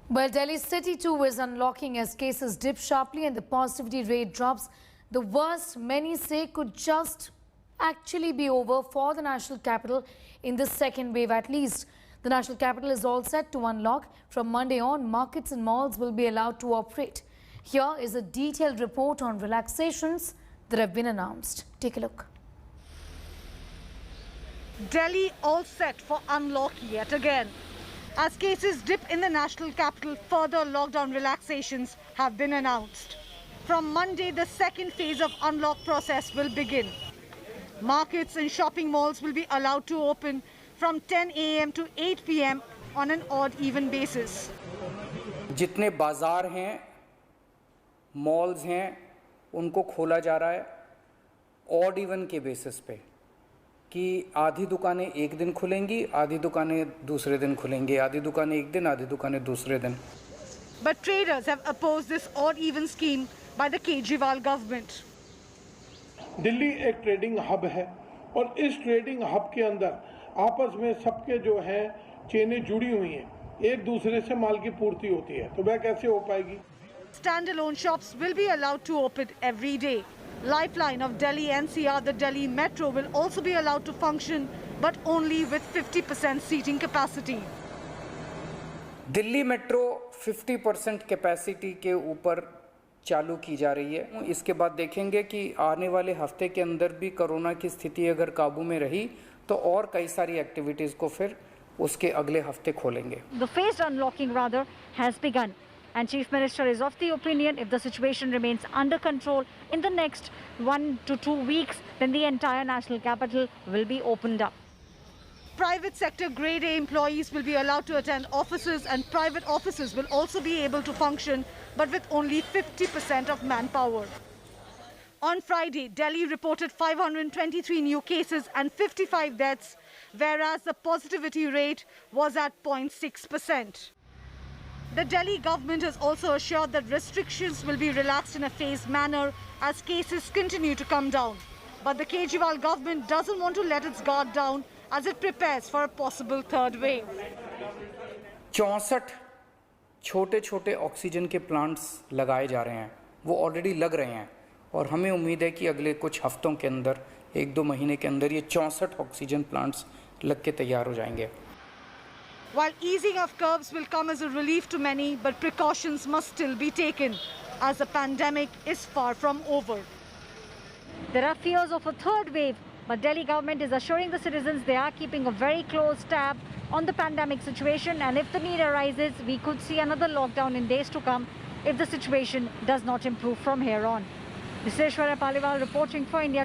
Well, Delhi city too is unlocking as cases dip sharply and the positivity rate drops. The worst, many say, could just actually be over for the national capital in the second wave at least. The national capital is all set to unlock. From Monday on, markets and malls will be allowed to operate. Here is a detailed report on relaxations that have been announced. Take a look. Delhi all set for unlock yet again. As cases dip in the national capital, further lockdown relaxations have been announced. From Monday, the second phase of unlock process will begin. Markets and shopping malls will be allowed to open from 10 a.m. to 8 p.m. on an odd-even basis. जितने बाजार हैं, malls हैं, उनको खोला जा रहा है odd even के बेसिस पे कि आधी दुकानें एक दिन खुलेंगी, आधी दुकानें दूसरे दिन खुलेंगी, आधी दुकानें एक दिन, आधी दुकानें दूसरे दिन. But traders have opposed this odd-even scheme by the Kejriwal government. Delhi एक ट्रेडिंग हब है और इस ट्रेडिंग हब के अंदर आपस में सबके जो हैं चेनें जुड़ी हुई हैं, एक दूसरे से माल की पूर्ति होती है, तो वह कैसे हो पाएगी? Standalone shops will be allowed to open every day. Lifeline of Delhi NCR, the Delhi Metro, will also be allowed to function, but only with 50% seating capacity. Delhi metro 50% capacity के ऊपर चालू की जा रही है. इसके बाद देखेंगे कि आने वाले हफ्ते के अंदर भी कोरोना की स्थिति अगर काबू में रही तो और कई सारी एक्टिविटीज को फिर उसके अगले हफ्ते खोलेंगे. The phased unlocking rather has begun, and Chief Minister is of the opinion if the situation remains under control in the next 1 to 2 weeks, then the entire national capital will be opened up. Private sector grade A employees will be allowed to attend offices, and private offices will also be able to function, but with only 50% of manpower. On Friday, Delhi reported 523 new cases and 55 deaths, whereas the positivity rate was at 0.6%. The Delhi government has also assured that restrictions will be relaxed in a phased manner as cases continue to come down. But the Kejriwal government doesn't want to let its guard down as it prepares for a possible third wave. 64 छोटे-छोटे oxygen के plants लगाए जा रहे हैं, वो already लग रहे हैं और हमें उम्मीद है कि अगले कुछ हफ्तों के अंदर 1-2 महीने के अंदर ये 64 ऑक्सीजन प्लांट्स लग के तैयार हो जाएंगे. While easing of curbs will come as a relief to many, but precautions must still be taken as the pandemic is far from over. There are fears of a third wave, but Delhi government is assuring the citizens they are keeping a very close tab on the pandemic situation, and if the need arises, we could see another lockdown in days to come if the situation does not improve from here on. This is Aishwarya Paliwal reporting for India Today.